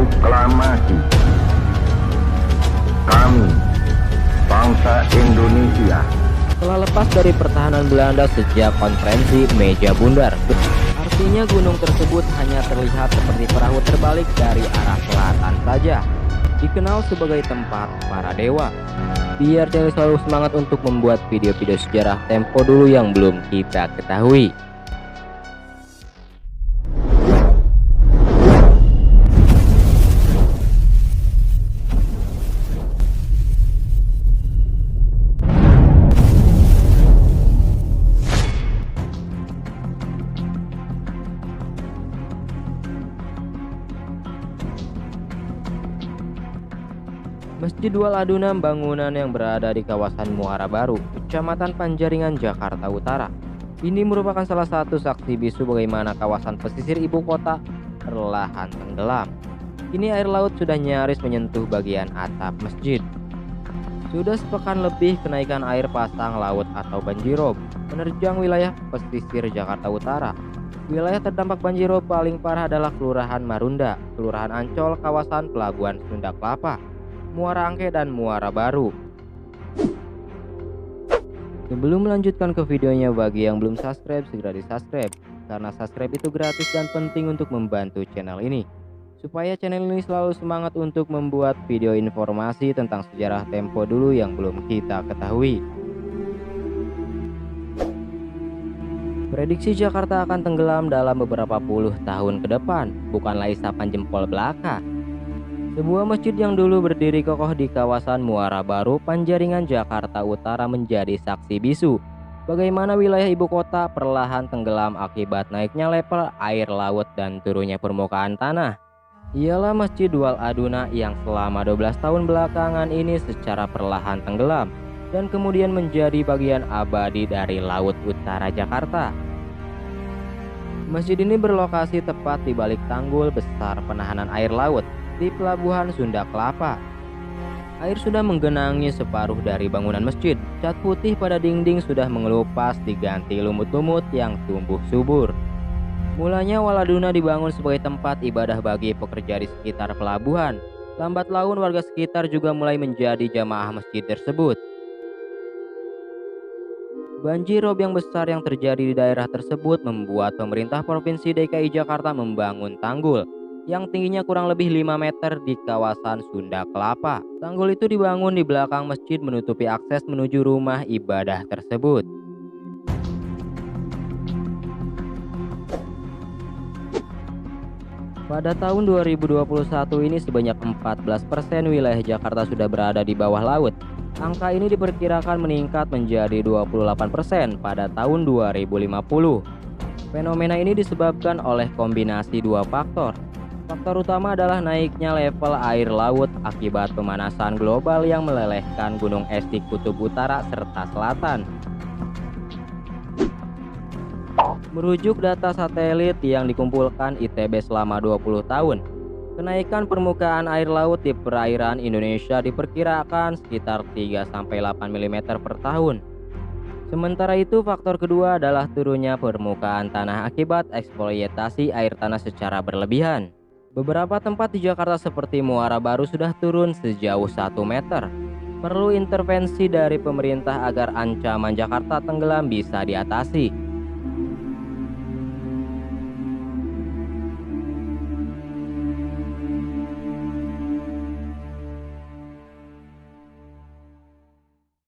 Proklamasi kami, bangsa Indonesia, Setelah lepas dari pertahanan Belanda sejak konferensi Meja Bundar, artinya gunung tersebut hanya terlihat seperti perahu terbalik dari arah selatan saja. Dikenal sebagai tempat para dewa. Biar channel selalu semangat untuk membuat video-video sejarah tempo dulu yang belum kita ketahui. Masjid Wal Aduna, bangunan yang berada di kawasan Muara Baru, Kecamatan Panjaringan, Jakarta Utara. Ini merupakan salah satu saksi bisu bagaimana kawasan pesisir ibu kota perlahan tenggelam. Kini air laut sudah nyaris menyentuh bagian atap masjid. Sudah sepekan lebih kenaikan air pasang laut atau banjirop menerjang wilayah pesisir Jakarta Utara. Wilayah terdampak banjirop paling parah adalah Kelurahan Marunda, Kelurahan Ancol, kawasan Pelabuhan Sunda Kelapa, Muara Angke, dan Muara Baru. Sebelum melanjutkan ke videonya, bagi yang belum subscribe segera di subscribe, karena subscribe itu gratis dan penting untuk membantu channel ini, supaya channel ini selalu semangat untuk membuat video informasi tentang sejarah tempo dulu yang belum kita ketahui. Prediksi Jakarta akan tenggelam dalam beberapa puluh tahun ke depan bukanlah isapan jempol belaka. Sebuah masjid yang dulu berdiri kokoh di kawasan Muara Baru, Panjaringan, Jakarta Utara menjadi saksi bisu bagaimana wilayah ibu kota perlahan tenggelam akibat naiknya level air laut dan turunnya permukaan tanah. Ialah Masjid Wal Aduna yang selama 12 tahun belakangan ini secara perlahan tenggelam dan kemudian menjadi bagian abadi dari laut utara Jakarta. Masjid ini berlokasi tepat di balik tanggul besar penahanan air laut di Pelabuhan Sunda Kelapa. Air sudah menggenangi separuh dari bangunan masjid. Cat putih pada dinding sudah mengelupas diganti lumut-lumut yang tumbuh subur. Mulanya Wal Aduna dibangun sebagai tempat ibadah bagi pekerja di sekitar pelabuhan. Lambat laun warga sekitar juga mulai menjadi jamaah masjid tersebut. Banjirop yang besar yang terjadi di daerah tersebut membuat pemerintah Provinsi DKI Jakarta membangun tanggul yang tingginya kurang lebih 5 meter di kawasan Sunda Kelapa. Tanggul itu dibangun di belakang masjid menutupi akses menuju rumah ibadah tersebut. Pada tahun 2021 ini sebanyak 14% wilayah Jakarta sudah berada di bawah laut. Angka ini diperkirakan meningkat menjadi 28% pada tahun 2050. Fenomena ini disebabkan oleh kombinasi dua faktor. Faktor utama adalah naiknya level air laut akibat pemanasan global yang melelehkan gunung es di kutub utara serta selatan. Merujuk data satelit yang dikumpulkan ITB selama 20 tahun, kenaikan permukaan air laut di perairan Indonesia diperkirakan sekitar 3-8 mm per tahun. Sementara itu, faktor kedua adalah turunnya permukaan tanah akibat eksploitasi air tanah secara berlebihan. Beberapa tempat di Jakarta seperti Muara Baru sudah turun sejauh 1 meter. Perlu intervensi dari pemerintah agar ancaman Jakarta tenggelam bisa diatasi.